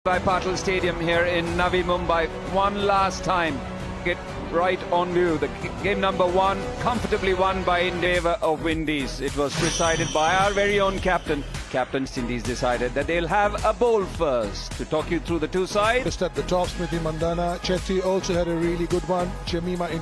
By Patil Stadium here in Navi Mumbai. One last time. Get right on view. The game number 1 comfortably won by India of Windies. It was decided by our very own captain. Captain Indies decided that they'll have a bowl first. To talk you through the two sides. Just at the top, Smriti Mandhana. Chetty also had a really good one. Shamima in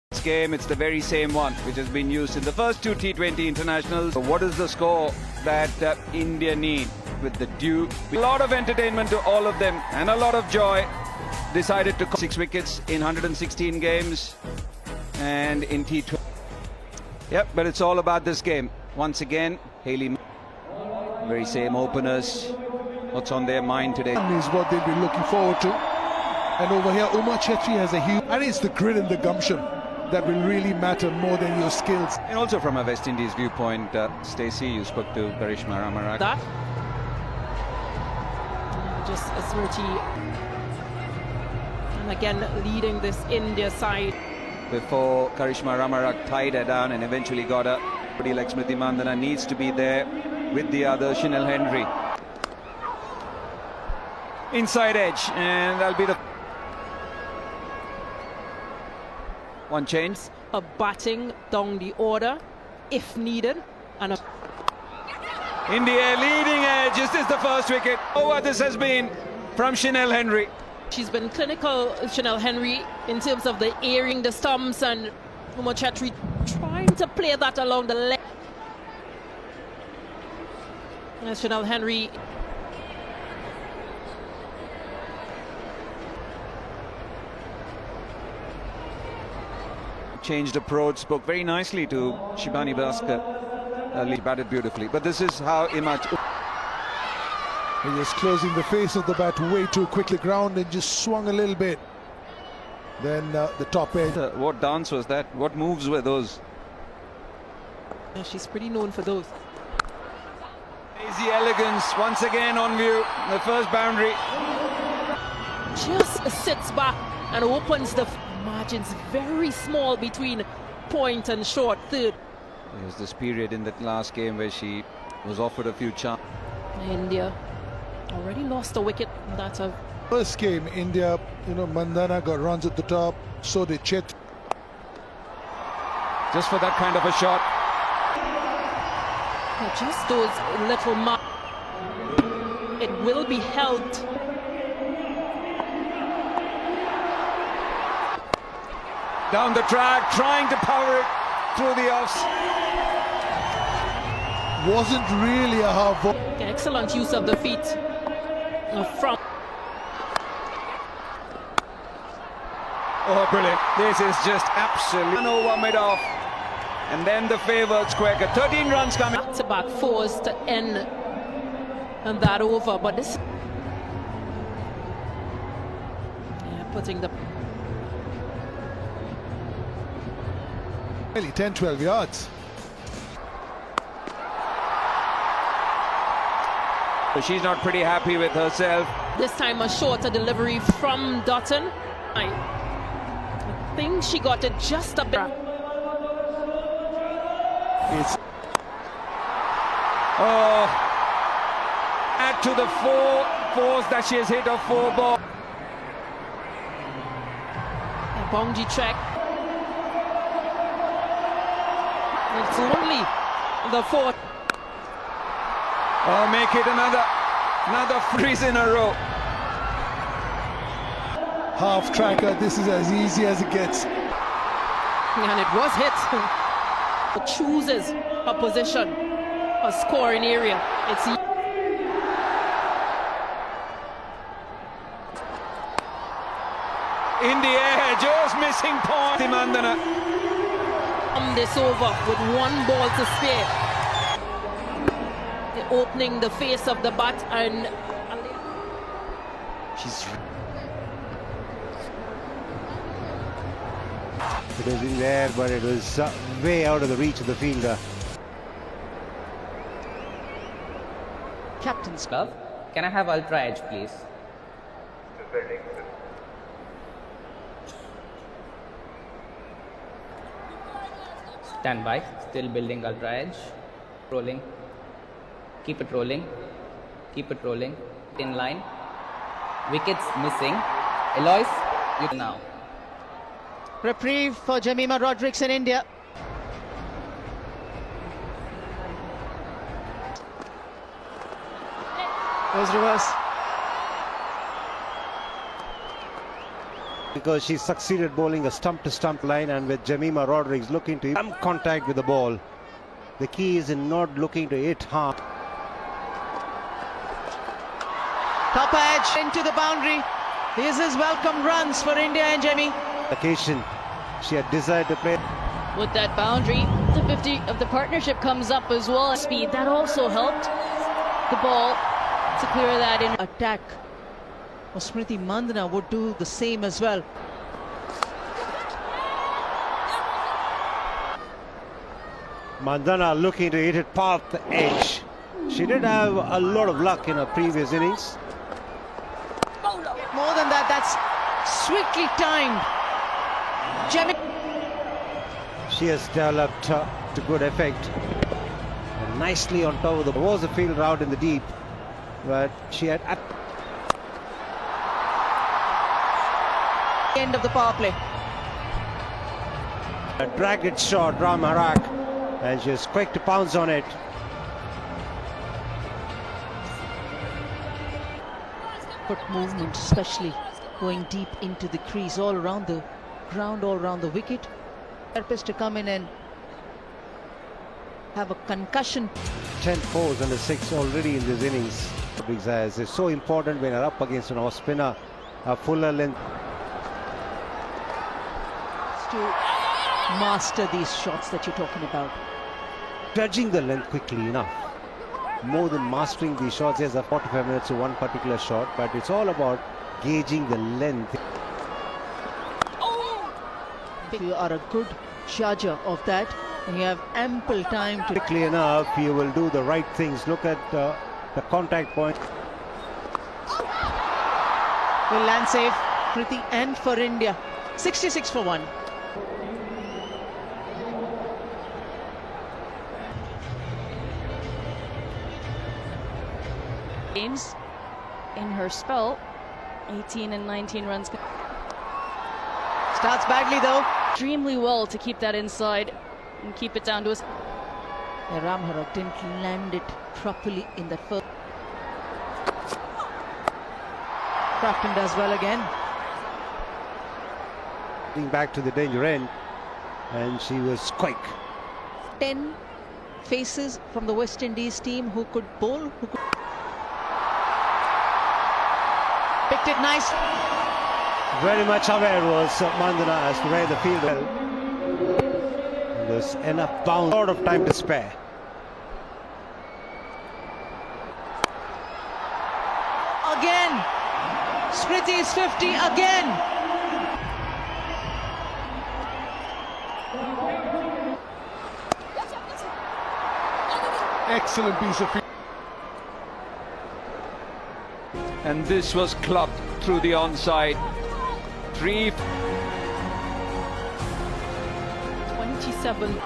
This game, it's the very same one which has been used in the first 2 T20 internationals. So what is the score that India need with the due? A lot of entertainment to all of them and a lot of joy. Decided to 6 wickets in 116 games and in T20. Yep, but it's all about this game. Once again, Haley, very same openers. What's on their mind today? is what they'll be looking forward to. And over here, Uma Chetty has a huge... And it's the grit and the gumption that will really matter more than your skills. And also from a West Indies viewpoint, Stacey, you spoke to Karishma Ramarak. That just Smriti, and again leading this India side. Before Karishma Ramarak tied her down and eventually got her. Somebody like Smriti Mandhana needs to be there with the other, Chanel Henry. Inside edge, and that'll be the one change. A batting down the order if needed, and a India leading edge. Is this the first wicket? Oh, what this has been from Chanel Henry. she's been clinical, Chanel Henry, in terms of the airing the stumps, and Uma Chetty trying to play that along the leg. As Chanel Henry Changed approach, spoke very nicely to Shibani Bhaskar. He batted beautifully, but this is how Imaj. He just closing the face of the bat way too quickly. Ground and just swung a little bit. Then the top edge. What dance was that? What moves were those? she's pretty known for those. Easy elegance once again on view. The first boundary. Just sits back and opens the margins very small between point and short third. There was this period in that last game where she was offered a few chances. India already lost a wicket. That's a First game, India, Mandhana got runs at the top. So did Chet. Just for that kind of a shot. just those little it will be held. Down the track, trying to power it through the offs. Wasn't really a half ball. Excellent use of the feet from. Oh, brilliant. This is just absolutely no one made off. And then the favoured quicker. 13 runs coming. Back-to-back fours to end and that over. But this... putting the... Nearly 10-12 yards. So she's not pretty happy with herself. This time a shorter delivery from Dutton. I think she got it just a bit. It's Add to the 4 fours that she has hit of 4 balls. A boundary track. It's only the 4th. Oh, make it another freeze in a row. half tracker. This is as easy as it gets. And it was hit. Chooses a position, a scoring area. It's in the air, just missing point. Mandhana. This over with 1 ball to spare. Opening the face of the bat, and it was in there, but it was way out of the reach of the fielder. Captain's glove. Can I have ultra edge, please? Stand by. Still building ultra edge. Rolling. Keep it rolling. Keep it rolling. In line. Wickets missing. Eloise, you now. Reprieve for Jemima Rodrigues in India. Goes reverse. Because she succeeded bowling a stump-to-stump line, and with Jemima Rodrigues looking to come contact with the ball. The key is in not looking to hit hard. Top edge into the boundary. This is welcome runs for India and Jemmy. Occasion she had desired to play. With that boundary, the 50 of the partnership comes up as well. Speed, that also helped the ball to clear that in. Attack. Well, Smriti Mandhana would do the same as well. Mandhana looking to hit it past the edge. She did have a lot of luck in her previous innings. More than that, that's sweetly timed. Jemmy. She has developed to good effect. And nicely on top of the... There was a field route in the deep, but she had... End of the power play. A dragged it short, Ram Harak, and she was quick to pounce on it. Foot movement, especially going deep into the crease, all around the ground, all around the wicket. Purpose to come in and have a concussion. 10 fours and a 6 already in this innings. Rodrigues is so important when you're up against an off spinner, a fuller length. To master these shots that you're talking about. Judging the length quickly enough. More than mastering these shots, there's a 45 minutes to one particular shot, but it's all about gauging the length. If you are a good judger of that, and you have ample time to... Quickly enough, you will do the right things. Look at the contact point. Will land safe, Kriti, and for India. 66 for 1. Games in her spell, 18 and 19 runs. Starts badly though. Extremely well to keep that inside and keep it down to us. Ram Harak didn't land it properly in the first. Crafton does well again. Back to the danger end, and she was quick. 10 faces from the West Indies team who could bowl, who could... Picked it nice. Very much aware was Mandhana as to where the field well. There's enough bounce, a lot of time to spare. Again, Smriti is 50 again. Excellent piece of... And this was clubbed through the onside. 3. 27.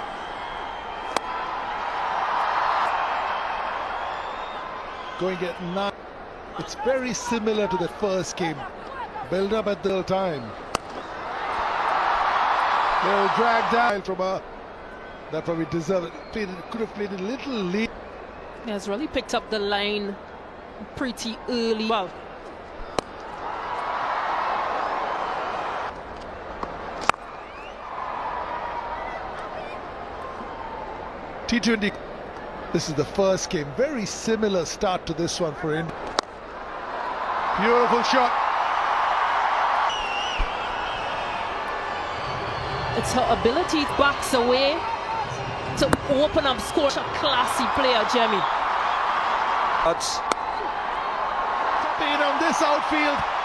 Going at 9. It's very similar to the first game. Build up at the time. They'll drag down from her. That probably deserved it. Could have played a little late. Has really picked up the line pretty early. Well, T20. This is the first game. Very similar start to this one for India. Beautiful shot. it's her ability backs away to open up score. A classy player, Jemmy. That's Being on this outfield.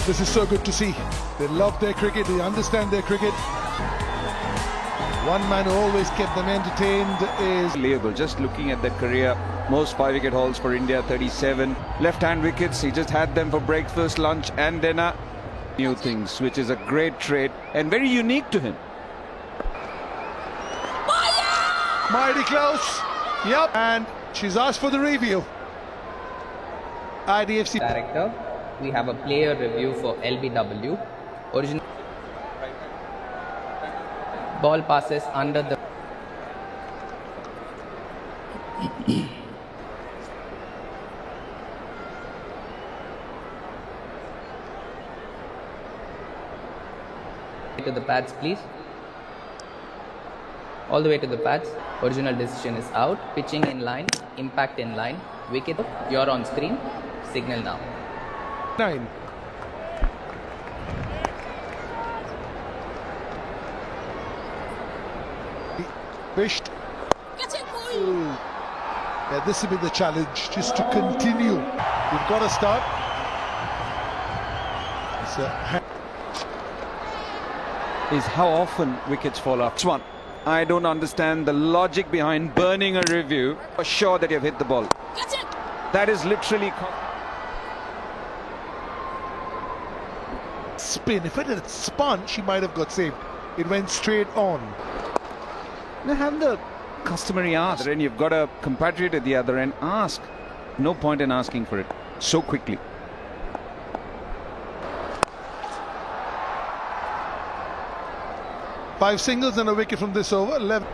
This is so good to see. They love their cricket, they understand their cricket. One man who always kept them entertained is... unbelievable. Just looking at the career Most 5-wicket hauls for India, 37. Left-hand wickets, he just had them for breakfast, lunch and dinner. New things, which is a great trait and very unique to him. Mighty close. Yep. And she's asked for the review. IDFC. Director, we have a player review for LBW. Original ball passes under the to the pads, please. All the way to the pads. Original decision is out. Pitching in line, impact in line, wicket. You're on screen. Signal now. 9. Wished. Yeah, this will be the challenge, just to continue. You've got to start. Is how often wickets fall off. This one, I don't understand the logic behind burning a review. For sure that you've hit the ball. That is literally Spin. If it had spun, she might have got saved. It went straight on. Now have the customary ask, and you've got a compatriot at the other end. Ask. No point in asking for it so quickly. Five singles and a wicket from this over. 11.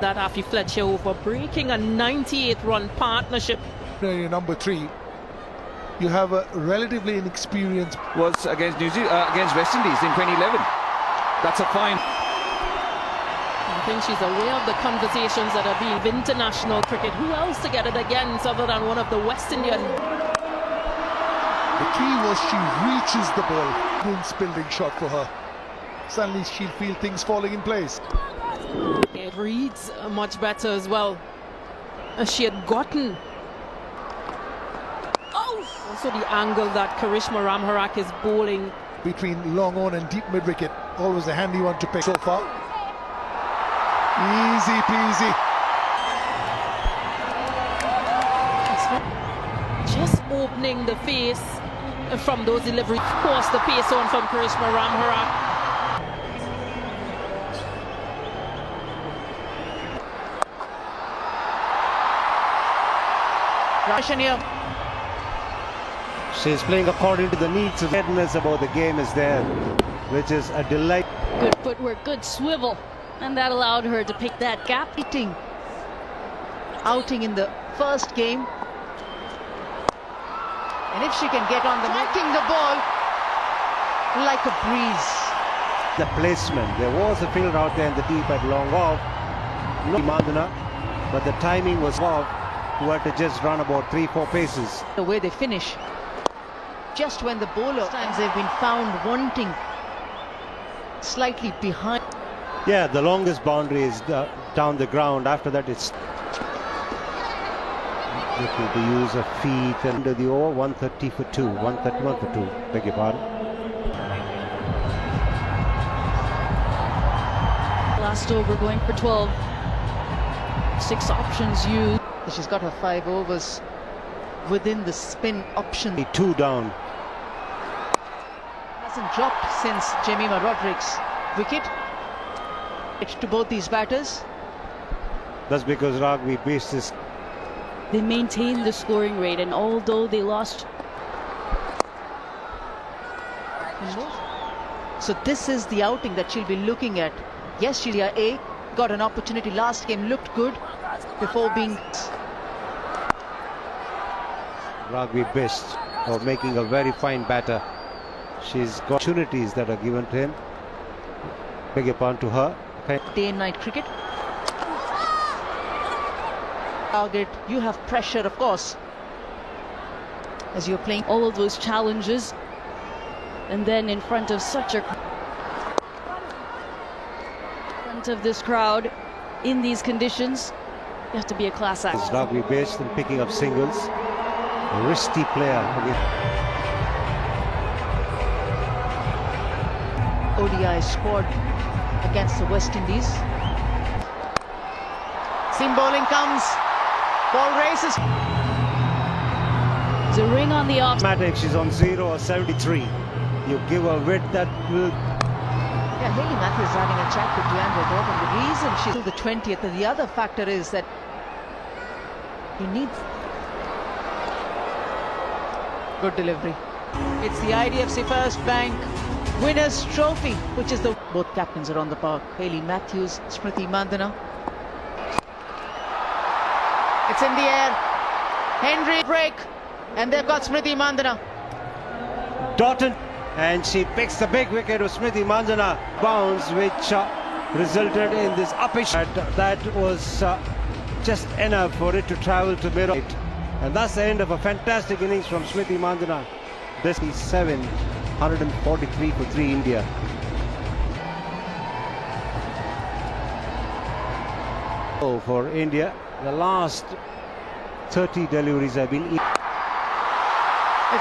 That Afi Fletcher over, breaking a 98-run partnership. Number 3. You have a relatively inexperienced. Was against against West Indies in 2011. That's a fine. I think she's aware of the conversations that are being of international cricket. Who else to get it against other than one of the West Indian? The key was she reaches the ball. Good building shot for her. Suddenly she'll feel things falling in place. It reads much better as well. She had gotten also the angle that Karishma Ramharak is bowling. Between long on and deep mid wicket. Always a handy one to pick so far. Easy peasy. Just opening the face from those deliveries. Of course, the pace on from Karishma Ramharak. Rashania. She's playing according to the needs. Of awareness about the game is there, which is a delight. Good footwork, good swivel, and that allowed her to pick that gap. Outing in the first game. And if she can get on the tracking the ball like a breeze. The placement. There was a field out there in the deep at long off. No mandhana, but the timing was off. Who had to just run about 3-4 paces. The way they finish. Just when the bowler, times they've been found wanting slightly behind. Yeah, the longest boundary is down the ground. After that, it's with the use of feet. And under the over, 130 for 2, 131 for 2. Beg your pardon. Last over going for 12. 6 options used. She's got her 5 overs within the spin option. 2 down. Hasn't dropped since Jemima Rodrigues' wicket. It's to both these batters. That's because Rugby based is. They maintained the scoring rate, and although they lost. So this is the outing that she'll be looking at. Yes, Sheila A got an opportunity last game, looked good before being. Rugby best of making a very fine batter. She's got opportunities that are given to him. Beg your pardon to her. Okay. Day and night cricket. Target, you have pressure, of course, as you're playing all of those challenges, and then in front of such a front of this crowd in these conditions, you have to be a class act. It's Rugby based and picking up singles. A risky player. ODI squad against the West Indies. Seam bowling comes. Ball races. There's a ring on the off. Matter if she's on 0 or 73. You give her width that will. Yeah, Hayley Matthews having a chat with Deandra Gordon. The reason she's till the 20th, and the other factor is that he needs good delivery. It's the IDFC First Bank Winners' Trophy, which is the both captains are on the park. Hayley Matthews, Smriti Mandhana. It's in the air. Henry break, and they've got Smriti Mandhana. Doughton, and she picks the big wicket of Smriti Mandhana bounce, which resulted in this uppish. That was just enough for it to travel to mid, and that's the end of a fantastic innings from Smriti Mandhana. This is 743 for 3 India. Oh, for India, the last 30 deliveries have been. It's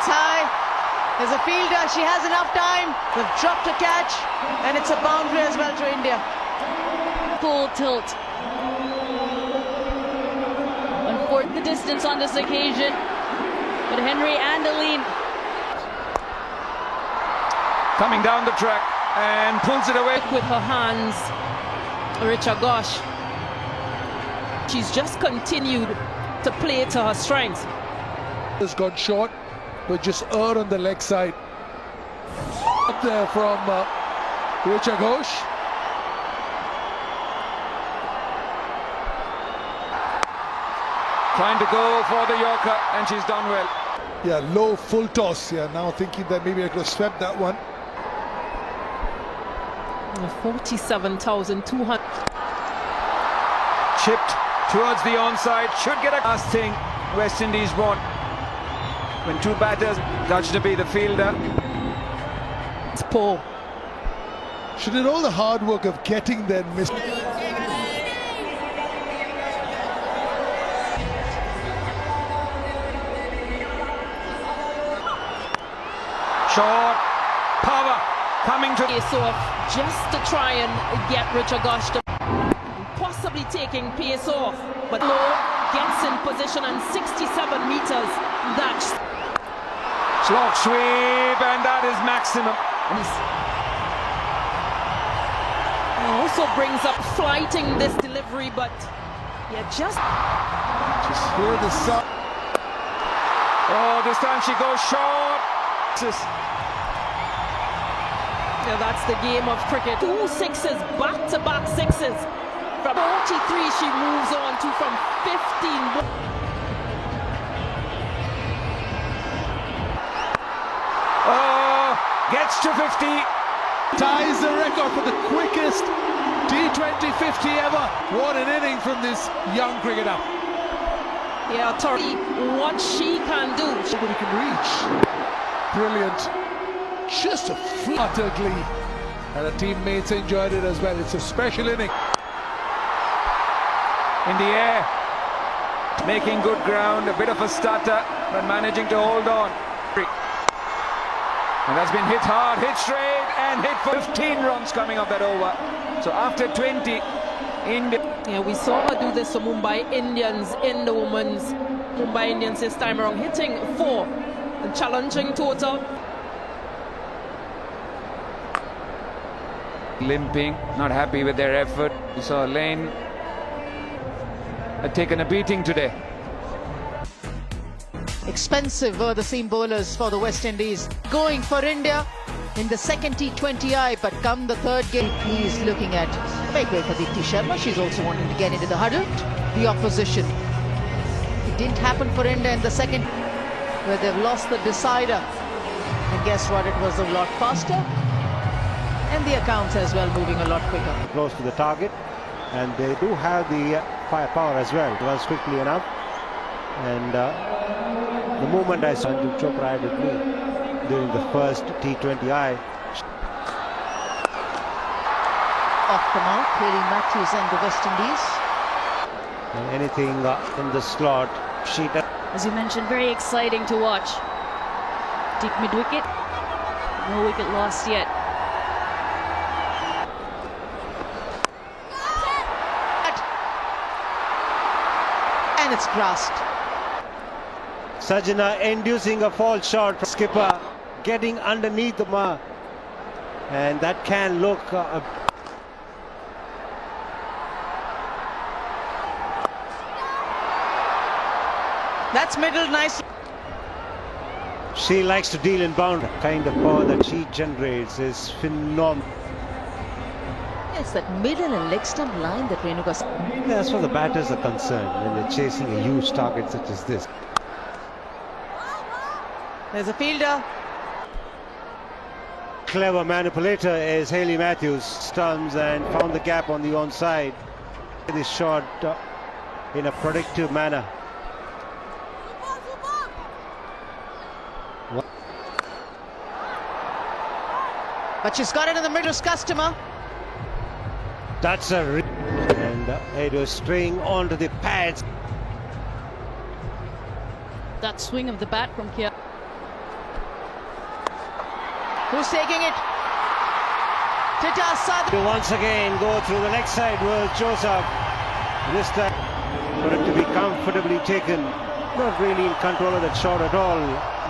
high. There's a fielder. She has enough time. They've dropped a catch, and it's a boundary as well to India. Full tilt. Unfortunate the distance on this occasion, but Henry and Aline Coming down the track and pulls it away. With her hands, Richa Ghosh. She's just continued to play to her strengths. Has gone short, but just on the leg side. Up there from Richa Ghosh. Trying to go for the Yorker, and she's done well. Yeah, low full toss. Yeah, now thinking that maybe I could have swept that one. 47,200. Chipped towards the onside, should get a last thing West Indies want. When two batters touch to be the fielder. It's poor. She did all the hard work of getting that miss. Short power coming to Pace off just to try and get Richa Ghosh to possibly taking pace off, but Low gets in position and 67 meters. That's slog sweep, and that is maximum. also brings up flighting this delivery, but yeah, just hear the sound. Oh, this time she goes short. yeah, that's the game of cricket. 2 sixes, back-to-back sixes. From 43 she moves on to from 15. Oh, gets to 50. Ties the record for the quickest T20 50 ever. What an inning from this young cricketer. Yeah, Tori, what she can do. Nobody can reach. Brilliant. Just a utterly. And her teammates enjoyed it as well. It's a special inning. In the air, making good ground, a bit of a stutter, but managing to hold on. And that's been hit hard, hit straight, and hit for 15 runs coming off that over. So after 20, India. Yeah, we saw her do this for Mumbai Indians in the women's Mumbai Indians this time around, hitting 4 and challenging total. Limping, not happy with their effort. We saw Lane had taken a beating today. Expensive were the seam bowlers for the West Indies. Going for India in the second T20I, but come the third game, he's looking at make way for Deepti Sharma. She's also wanting to get into the huddle. The opposition. It didn't happen for India in the second, where they've lost the decider. And guess what? It was a lot faster. And the accounts as well moving a lot quicker. Close to the target, and they do have the firepower as well. It was quickly enough, and the moment I saw Sanju Chopra with me during the first T20I. Off the mark, Hayley Matthews and the West Indies. And anything in the slot, she does. As you mentioned, very exciting to watch. Deep mid-wicket. No wicket lost yet. and it's grasped. Sajana inducing a false shot. Skipper getting underneath the mark. And that can look... That's middle nice. She likes to deal in bound. The kind of power that she generates is phenomenal. It's that middle and leg stump line that Renuka. Yeah, as far as the batters are concerned, when they're chasing a huge target such as this. There's a fielder. Clever manipulator is Hayley Matthews. Stumps and found the gap on the onside. This shot in a productive manner. But she's got it in the middle customer. That's a... And it was straying onto the pads. That swing of the bat from Kia. Who's taking it? Tita Sad. To once again go through the leg side was Joseph. This time for it to be comfortably taken. Not really in control of that shot at all.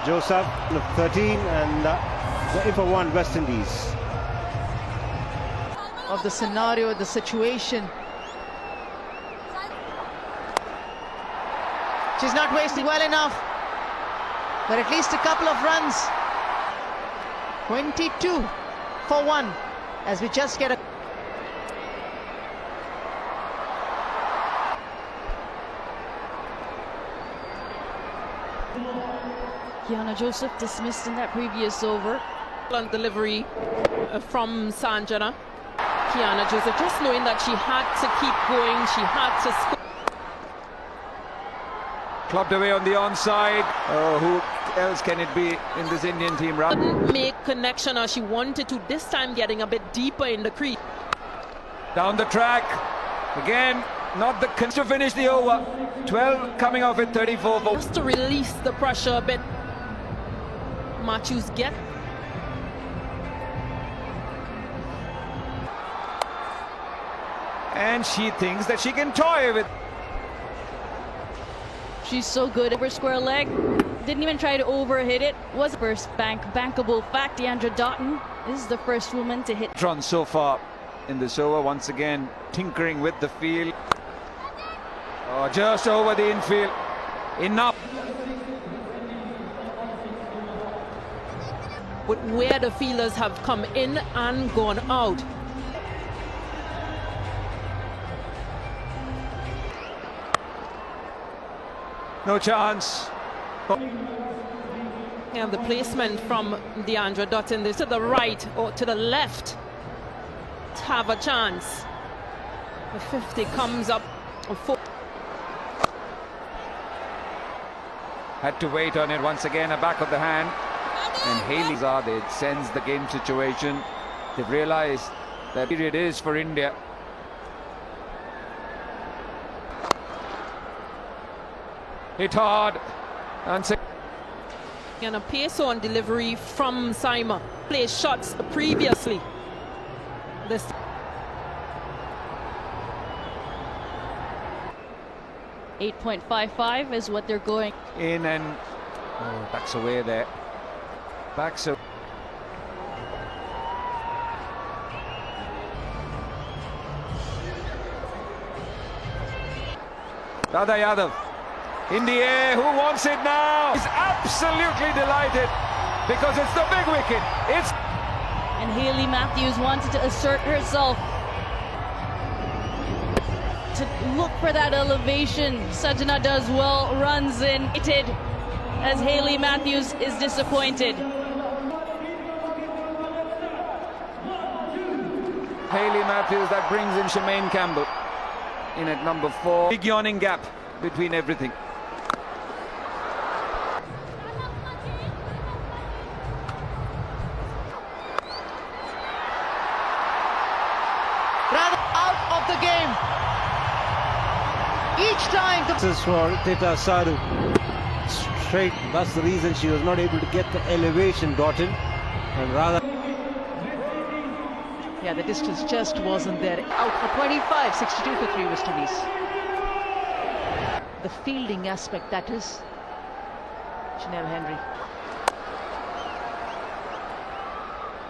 Joseph of 13 and in for one West Indies. Of the scenario, the situation. She's not wasting well enough, but at least a couple of runs. 22 for 1 as we just get a... Kiana Joseph dismissed in that previous over. On delivery from Sanjana. Kiana Joseph just knowing that she had to keep going, she had to score. Clubbed away on the onside. Oh, who else can it be in this Indian team? Didn't make connection as she wanted to, this time getting a bit deeper in the crease. Down the track. Again, not the to finish the over. 12 coming off at 34. Just to release the pressure a bit. Matthews get. And she thinks that she can toy with. She's so good over square leg. Didn't even try to overhit it. Was first bankable fact. Deandra Doughton is the first woman to hit. Run so far in this over. Once again, tinkering with the field. Oh, just over the infield. Enough. But where the fielders have come in and gone out. No chance. And the placement from Deandra Doughton, this to the right or to the left to have a chance. The 50 comes up. Had to wait on it once again, a back of the hand. And Hayley's it sends the game situation. They've realized that it is for India. Hit hard. And a pace on delivery from Saima. Placed shots previously. This 8.55 is what they're going. In and backs away there. Backs away. Dada Yadav in the air. Who wants it now? He's absolutely delighted because it's the big wicket. It's And Hayley Matthews wanted to assert herself, to look for that elevation. Sajana does well, runs in, as Hayley Matthews is disappointed. Hayley Matthews that brings in Shemaine Campbell in at number 4. Big yawning gap between everything. Rather out of the game. Each time the... This is for Tita Sadhu. Straight. That's the reason she was not able to get the elevation, Doughton. And rather... Yeah, the distance just wasn't there. Out for 25, 62 for 3 West Indies. The the fielding aspect, that is. Chanel Henry.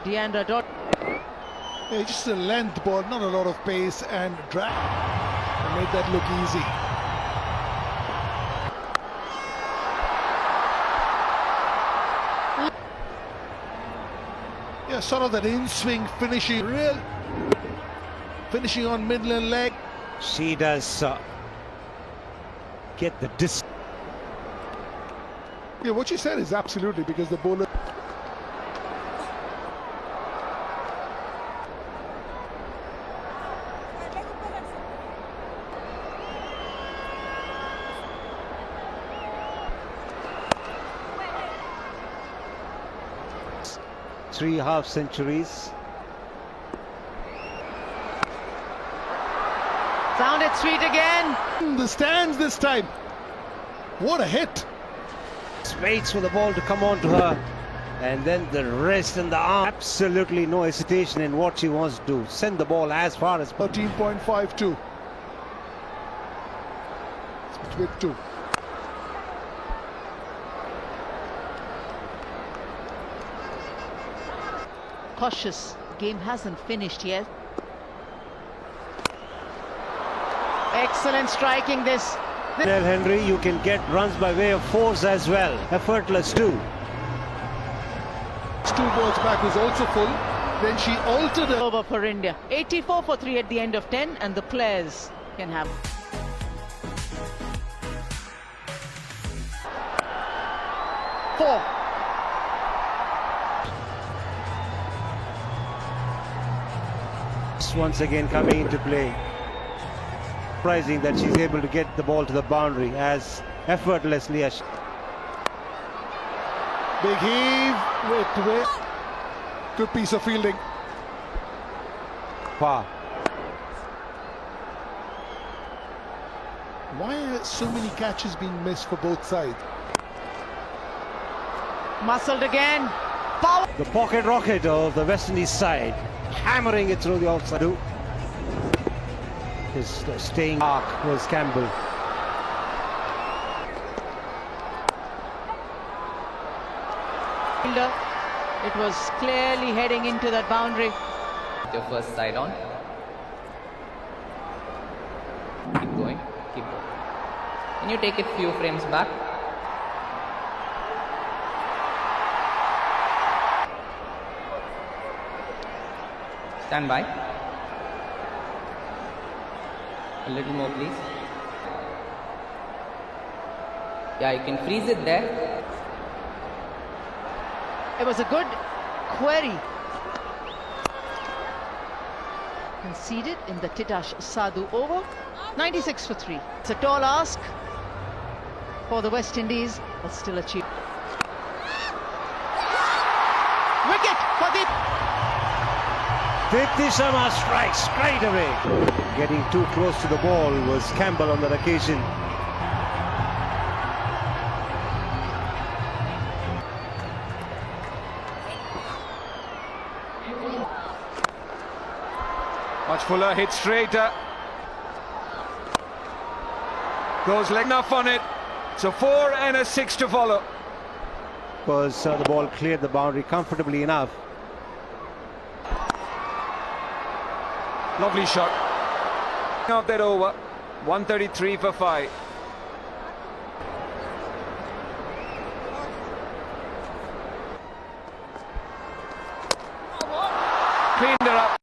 Deandra Dot. Yeah, just a length ball, not a lot of pace and drag. And made that look easy. Yeah, sort of that in-swing finishing, finishing on Midland leg. She does get the distance. Yeah, what you said is absolutely, because the bowler. Three half centuries. Sounded sweet again. The stands this time. What a hit. Waits for the ball to come on to her, and then the wrist and the arm. Absolutely no hesitation in what she wants to do. Send the ball as far as 13.52. It's with 2. Cautious. Game hasn't finished yet. Excellent striking this. Chanel Henry, you can get runs by way of force as well. Effortless too. 2 balls back was also full. Then she altered it. Over for India. 84 for 3 at the end of 10, and the players can have. Four. Once again coming into play. Surprising that she's able to get the ball to the boundary as effortlessly as. Big heave with good piece of fielding. Par. Why are so many catches being missed for both sides? Muscled again. Power. The pocket rocket of the West Indies side, hammering it through the outside. His staying arc was Campbell. It was clearly heading into that boundary. Your first side on. Keep going, keep going. Can you take it few frames back? Stand by. A little more, please. Yeah, you can freeze it there. It was a good query. Conceded in the Titash Sadhu over. 96 for 3. It's a tall ask for the West Indies, but still achieved. Wicket for the... Dipti Sharma strikes straight away. Getting too close to the ball was Campbell on that occasion. Much fuller, hit straight. Goes leg enough on it. So 4 and a 6 to follow. Because the ball cleared the boundary comfortably enough. Lovely shot. Of that over. 133 for 5. Cleaned her up.